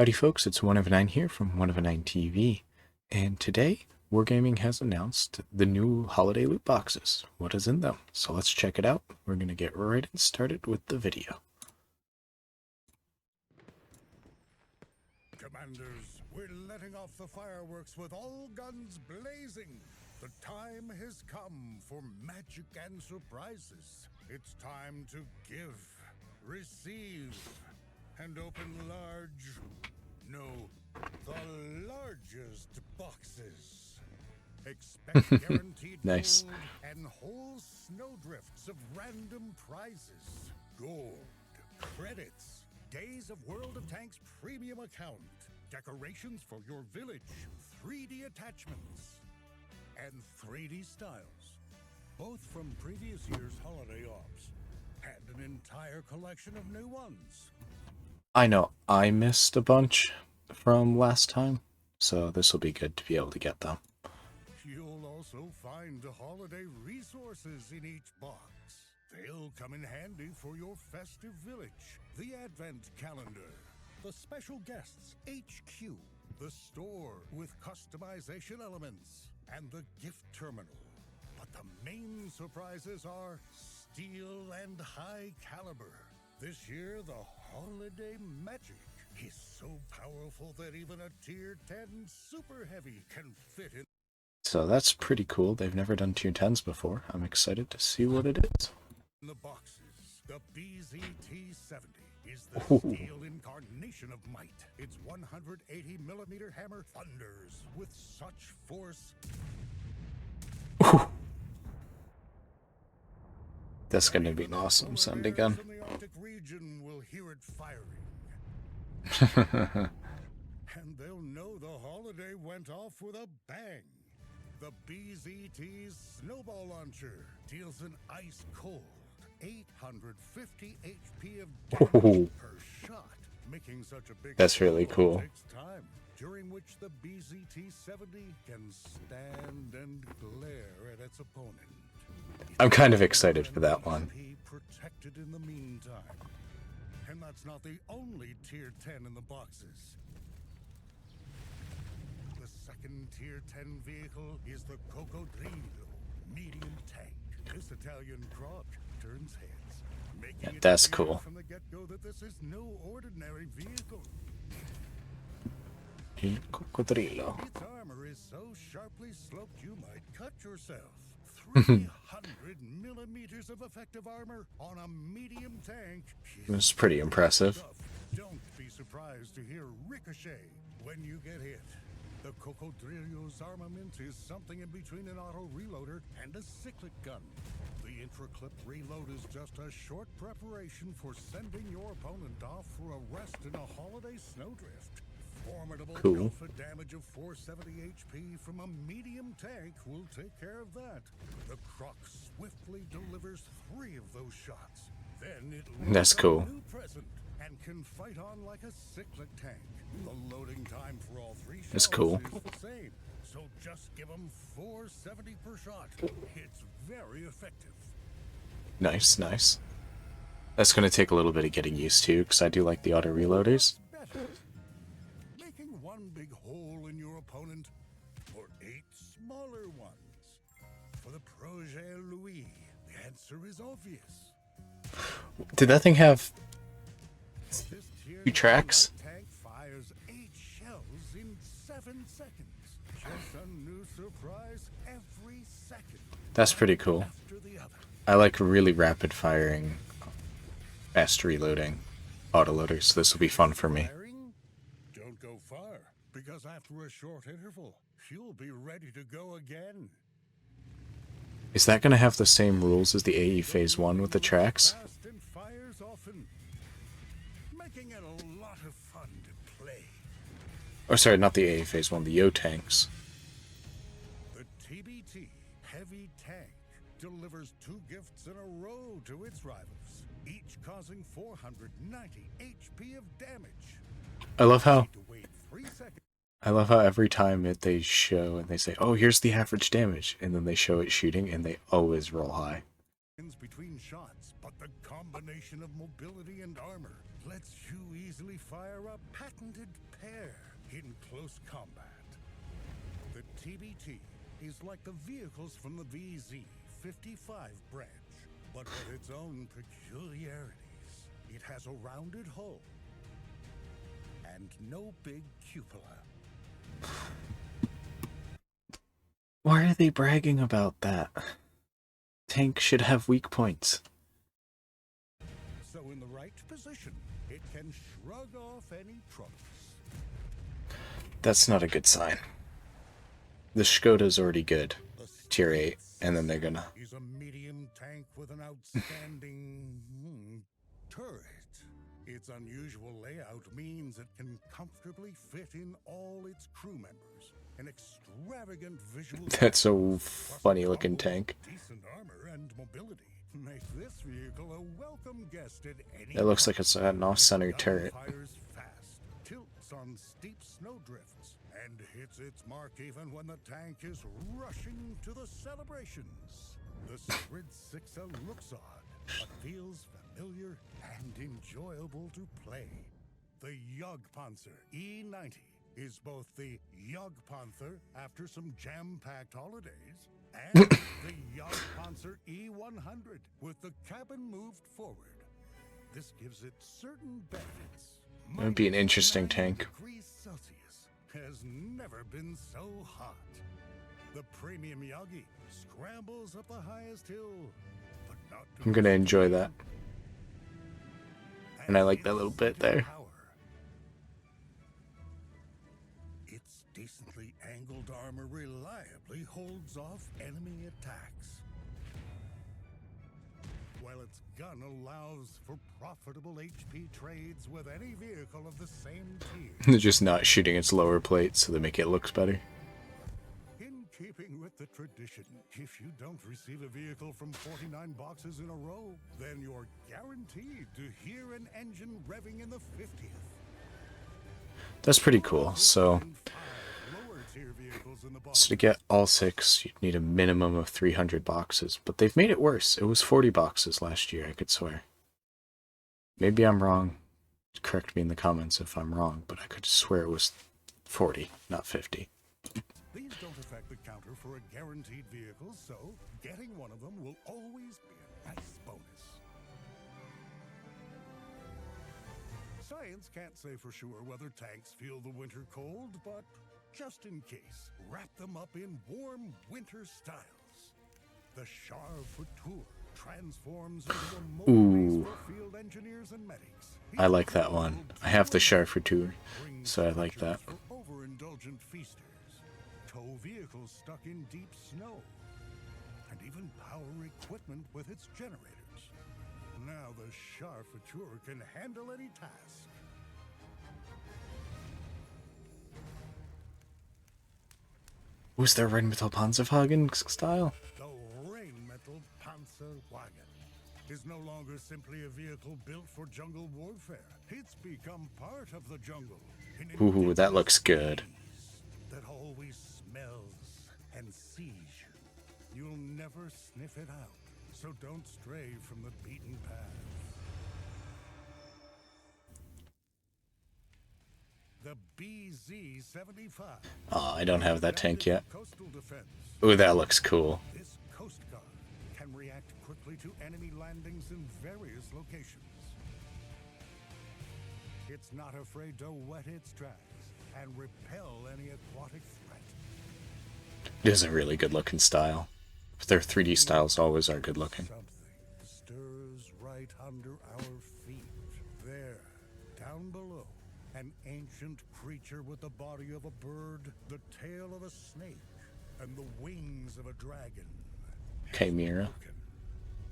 Howdy folks, it's One of a Nine here from One of a Nine TV, and today Wargaming has announced the new holiday loot boxes. What is in them? So let's check it out. We're going to get right started with the video. Commanders, we're letting off the fireworks with all guns blazing. The time has come for magic and surprises. It's time to give, receive, and open the largest boxes. Expect guaranteed Nice. gold and whole snowdrifts of random prizes. Gold, credits, Days of World of Tanks premium account, decorations for your village, 3D attachments, and 3D styles, both from previous year's holiday ops, and an entire collection of new ones. I know I missed a bunch from last time, so this will be good to be able to get them. You'll also find holiday resources in each box. They'll come in handy for your festive village, the Advent Calendar, the special guests HQ, the store with customization elements, and the gift terminal. But the main surprises are steel and high caliber. This year, the holiday magic is so powerful that even a tier 10 super heavy can fit in. So that's pretty cool. They've never done tier 10s before. I'm excited to see what it is. In the boxes, the BZT-70 is the Ooh. steel incarnation of might. Its 180mm hammer thunders with such force. That's going to be an awesome sounding gun. In the Arctic region will hear it firing, and they'll know the holiday went off with a bang. The BZT's snowball launcher deals an ice cold 850 HP of damage per shot, making such a big. That's really cool. Takes time, during which the BZT-70 can stand and glare at its opponent. I'm kind of excited for that one. Protected in the meantime. And that's not the only tier 10 in the boxes. The second tier 10 vehicle is the Coccodrillo medium tank. This Italian croc turns heads, making it That's clear cool. from the get-go that this is no ordinary vehicle. Il coccodrillo. Its armor is so sharply sloped you might cut yourself. 300mm of effective armor on a medium tank. It's pretty impressive. Don't be surprised to hear ricochet when you get hit. The Coccodrillo's armament is something in between an auto reloader and a cyclic gun. The intra-clip reload is just a short preparation for sending your opponent off for a rest in a holiday snowdrift. Formidable Cool. alpha damage of 470 HP from a medium tank will take care of that. The Croc swiftly delivers 3 of those shots. Then it That's loads cool. a new present and can fight on like a cyclic tank. The loading time for all 3 That's shells cool. is the same, so just give them 470 per shot. It's very effective. Nice, nice. That's going to take a little bit of getting used to, because I do like the auto reloaders. Better. Making one big hole in your opponent, or 8 smaller ones. For the Projet Louis, the answer is obvious. Did that thing have This tier 2 tracks? light tank fires 8 shells in 7 seconds. Just a new surprise every second. That's pretty cool. After the other. I like really rapid firing, fast reloading autoloaders, so this will be fun for me. Firing? Don't go far, because after a short interval, you'll be ready to go again. Is that going to have the same rules as the AE Phase 1 with the tracks? Fast and fires often, making it a lot of fun to play. Oh, sorry, not the AE Phase 1, the Yo tanks. The TBT Heavy Tank delivers 2 gifts in a row to its rivals, each causing 490 HP of damage. I love how Need to wait 3 seconds. every time they show and they say, oh, here's the average damage, and then they show it shooting and they always roll high. Between shots, but The combination of mobility and armor lets you easily fire a patented pair in close combat. The TBT is like the vehicles from the VZ-55 branch, but with its own peculiarities. It has a rounded hull and no big cupola. Why are they bragging about that? Tank should have weak points. So in the right position, it can shrug off any troubles. That's not a good sign. The Skoda's already good. Tier 8, and then they're gonna... Is a medium tank with an outstanding turret. Its unusual layout means it can comfortably fit in all its crew members. An extravagant visual... That's a funny looking tank. Decent armor and mobility make this vehicle a welcome guest at any... It looks like it's an off-center turret. Fires fast, tilts on steep snowdrifts, and hits its mark even when the tank is rushing to the celebrations. The Squid 6 looks odd, but feels familiar and enjoyable to play. The Jagdpanzer E90 is both the Jagdpanther after some jam-packed holidays and the Jagdpanzer E100 with the cabin moved forward. This gives it certain benefits. That would be an interesting tank. Degrees Celsius has never been so hot. The premium Yagi scrambles up the highest hill, but not to I'm gonna enjoy that. And I like that little bit there. Its decently angled armor reliably holds off enemy attacks, while its gun allows for profitable HP trades with any vehicle of the same tier. They're just not shooting its lower plate, so they make it look better. In keeping with the tradition, if you don't receive a vehicle from 49 boxes in a row, then you're guaranteed to hear an engine revving in the 50th. That's pretty cool. So to get all 6, you'd need a minimum of 300 boxes. But they've made it worse. It was 40 boxes last year, I could swear. Maybe I'm wrong. Correct me in the comments if I'm wrong, but I could swear it was 40, not 50. These don't affect the counter for a guaranteed vehicle, so getting one of them will always be a nice bonus. Science can't say for sure whether tanks feel the winter cold, but just in case, wrap them up in warm winter styles. The Char Futur transforms into a motor for field engineers and medics. I like that one. I have the Char Futur, so I like that. For overindulgent feasters, tow vehicles stuck in deep snow, and even power equipment with its generators. Now the Char Futur can handle any task. Was there Rheinmetall Panzerwagen style? The Rheinmetall Panzerwagen is no longer simply a vehicle built for jungle warfare. It's become part of the jungle. Ooh, that looks good. That always smells and sees you. You'll never sniff it out, so don't stray from the beaten path. The BZ-75. Oh, I don't have that tank yet. Coastal defense. Ooh, that looks cool. This Coast Guard can react quickly to enemy landings in various locations. It's not afraid to wet its tracks and repel any aquatic threat. It is a really good looking style. Their 3D styles always are good looking. Something stirs right under our feet. There, down below, an ancient creature with the body of a bird, the tail of a snake, and the wings of a dragon. Chimera.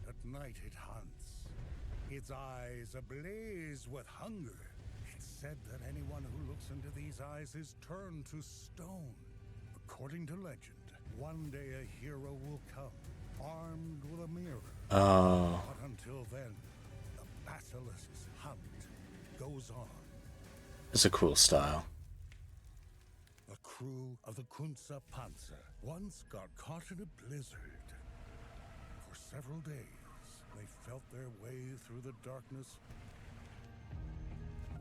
At night it hunts, its eyes ablaze with hunger. It's said that anyone who looks into these eyes is turned to stone. According to legend, one day a hero will come, armed with a mirror. Oh. But until then, the basilisk's hunt goes on. It's a cool style. The crew of the Kunze Panzer once got caught in a blizzard. For several days, They felt their way through the darkness.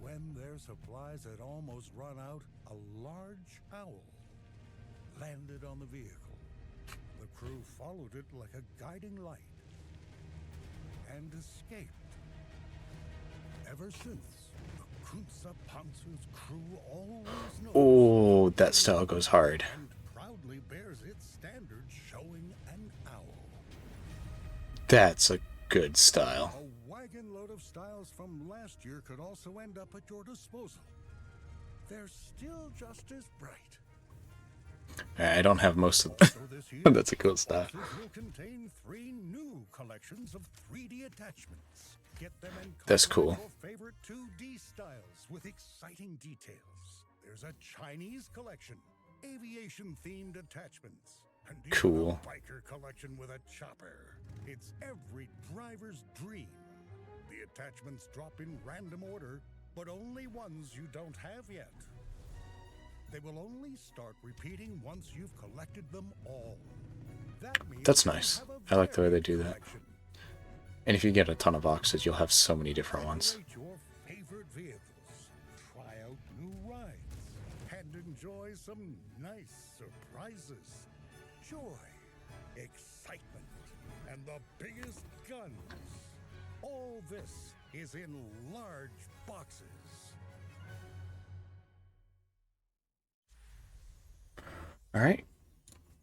When their supplies had almost run out, a large owl landed on the vehicle. The crew followed it like a guiding light and escaped. Ever since, the Kunsa Panzer's crew always knows. Oh, that style goes hard. And proudly bears its standards showing an owl. That's a good style. A wagon load of styles from last year could also end up at your disposal. They're still just as bright. I don't have most of Also this year, That's a cool style. boxes will contain 3 new collections of 3D attachments. Get them and That's cool. your favorite 2D styles with exciting details. There's a Chinese collection, aviation-themed attachments, and even Cool. a biker collection with a chopper. It's every driver's dream. The attachments drop in random order, but only ones you don't have yet. They will only start repeating once you've collected them all. That means That's you nice. have a I like the way they varied do that. collection. And if you get a ton of boxes, you'll have so many different ones. Decorate your favorite vehicles, try out new rides, and enjoy some nice surprises. Joy, excitement, and the biggest guns. All this is in large boxes. All right,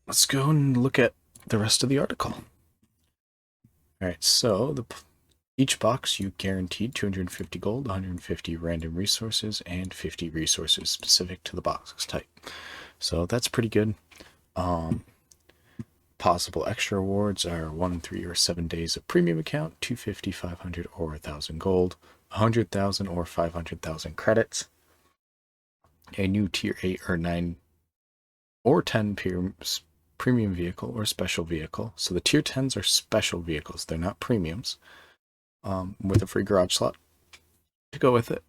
let's go and look at the rest of the article. All right, so each box you guaranteed 250 gold, 150 random resources, and 50 resources specific to the box's type. So that's pretty good. Possible extra awards are 1, 3, or 7 days of premium account, 250, 500, or 1,000 gold, 100,000 or 500,000 credits, a new tier 8 or 9 or 10 premium vehicle or special vehicle. So the tier 10s are special vehicles. They're not premiums. With a free garage slot to go with it.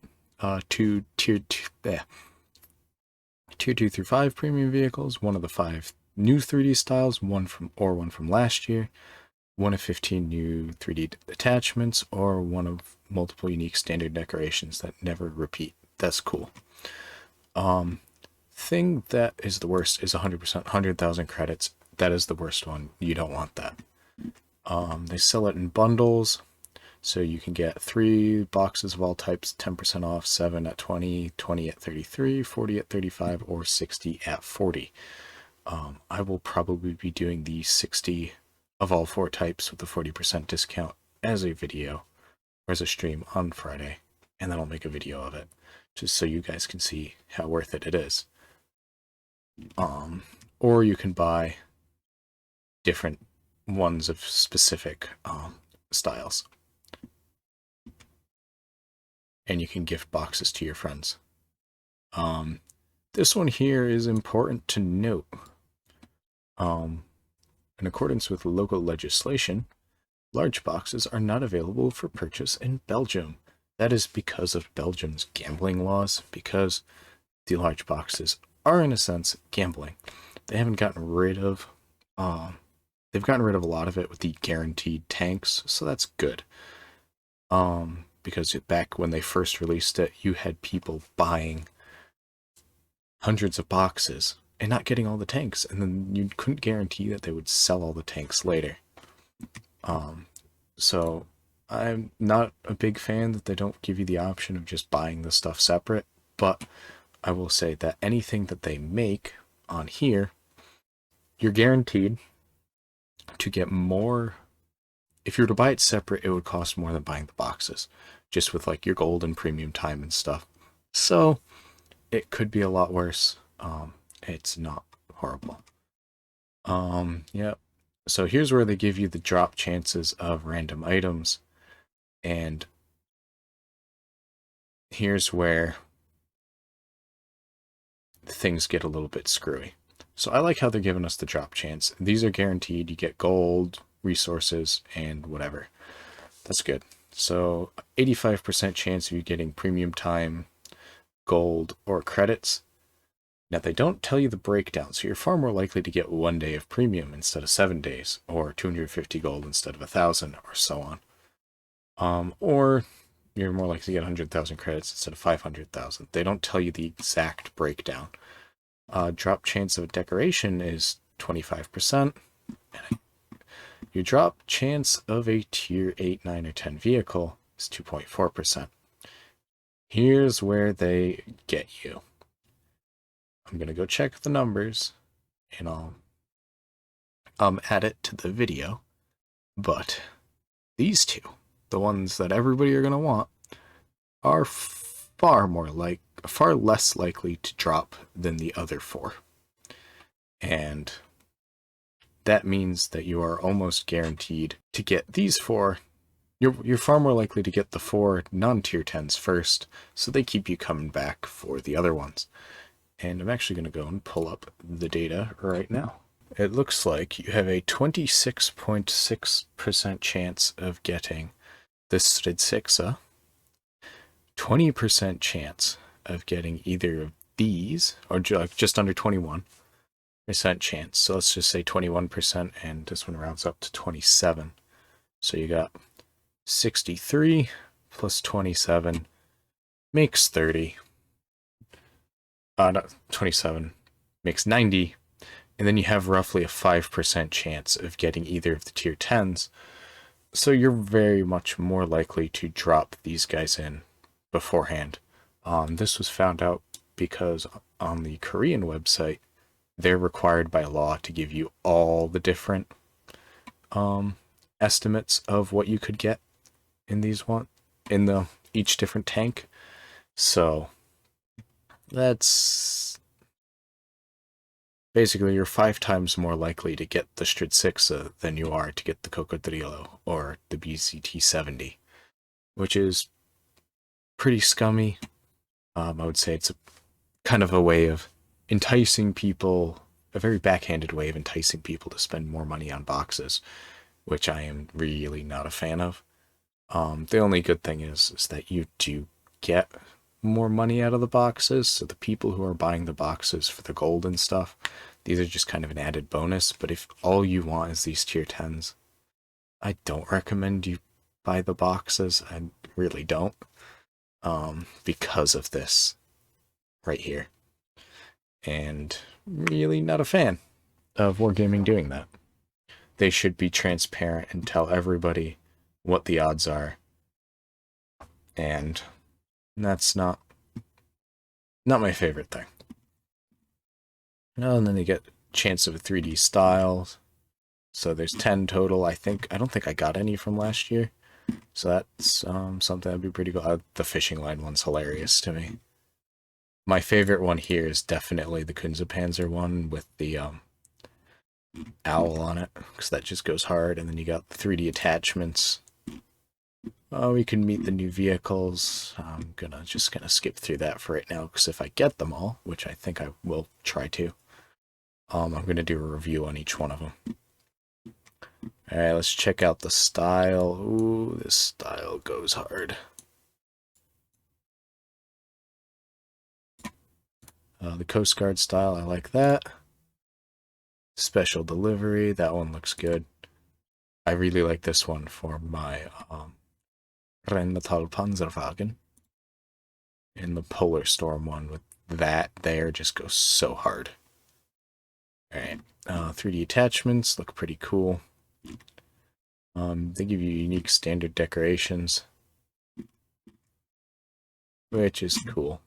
Tier 2 through 5 premium vehicles, one of the 5 new 3D styles, one from last year, one of 15 new 3D attachments, or one of multiple unique standard decorations that never repeat. That's cool. Thing that is the worst is 100%, 100,000 credits. That is the worst one. You don't want that. They sell it in bundles, so you can get 3 boxes of all types, 10% off, 7 at 20, 20 at 33, 40 at 35, or 60 at 40. I will probably be doing the 60 of all 4 types with the 40% discount as a video or as a stream on Friday, and then I'll make a video of it just so you guys can see how worth it is. Or you can buy different ones of specific styles, and you can gift boxes to your friends. This one here is important to note. In accordance with local legislation, large boxes are not available for purchase in Belgium. That is because of Belgium's gambling laws, because the large boxes are, in a sense, gambling. They haven't gotten rid of, they've gotten rid of a lot of it with the guaranteed tanks, so that's good. Because back when they first released it, you had people buying hundreds of boxes and not getting all the tanks, and then you couldn't guarantee that they would sell all the tanks later. So I'm not a big fan that they don't give you the option of just buying the stuff separate, but I will say that anything that they make on here, you're guaranteed to get more. If you were to buy it separate, it would cost more than buying the boxes, just with like your gold and premium time and stuff. So it could be a lot worse. It's not horrible. Yeah. So here's where they give you the drop chances of random items, and here's where things get a little bit screwy. So I like how they're giving us the drop chance. These are guaranteed. You get gold, resources, and whatever. That's good. So 85% chance of you getting premium time, gold, or credits. Now they don't tell you the breakdown, so you're far more likely to get 1 day of premium instead of 7 days, or 250 gold instead of 1,000, or so on. Or you're more likely to get 100,000 credits instead of 500,000. They don't tell you the exact breakdown. Drop chance of a decoration is 25%. Your drop chance of a tier 8, 9, or 10 vehicle is 2.4%. Here's where they get you. I'm going to go check the numbers, and I'll add it to the video. But these two, the ones that everybody are going to want, are far less likely to drop than the other four. And that means that you are almost guaranteed to get these four. You're far more likely to get the 4 non-tier 10s first, so they keep you coming back for the other ones. And I'm actually going to go and pull up the data right now. It looks like you have a 26.6% chance of getting the Stridsixa, 20% chance of getting either of these, or just under 21% chance. So let's just say 21%, and this one rounds up to 27. So you got 63 plus 27 makes 30. No, 27 makes 90. And then you have roughly a 5% chance of getting either of the tier 10s. So you're very much more likely to drop these guys in beforehand. This was found out because on the Korean website, they're required by law to give you all the different estimates of what you could get in each different tank. So that's basically, you're 5 times more likely to get the Stridsixa than you are to get the Cocodrilo or the BCT-70, which is pretty scummy. I would say it's kind of a way of enticing people, a very backhanded way of enticing people to spend more money on boxes, which I am really not a fan of. The only good thing is that you do get more money out of the boxes, so the people who are buying the boxes for the gold and stuff, these are just kind of an added bonus. But if all you want is these tier 10s, I don't recommend you buy the boxes. I really don't, because of this right here, and really not a fan of Wargaming doing that. They should be transparent and tell everybody what the odds are, and that's not my favorite thing. And then they get chance of a 3D style. So there's 10 total. I don't think I got any from last year. So that's something that'd be pretty cool. The fishing line one's hilarious to me. My favorite one here is definitely the Kunzepanzer one with the owl on it, because that just goes hard. And then you got the 3D attachments. We can meet the new vehicles. I'm just gonna skip through that for right now, because if I get them all, which I think I will try to, I'm gonna do a review on each one of them. Alright, let's check out the style. Ooh, this style goes hard. The Coast Guard style, I like that. Special delivery, that one looks good. I really like this one for my Rheinmetall Panzerwagen. And the Polar Storm one with that there just goes so hard. Alright, 3D attachments look pretty cool. They give you unique standard decorations, which is cool.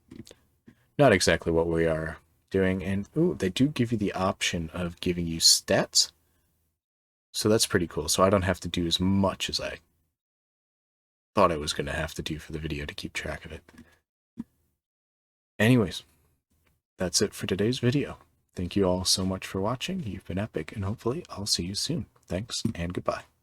Not exactly what we are doing, and ooh, they do give you the option of giving you stats, so that's pretty cool. So I don't have to do as much as I thought I was going to have to do for the video to keep track of it. Anyways, that's it for today's video. Thank you all so much for watching. You've been epic, and hopefully I'll see you soon. Thanks, and goodbye.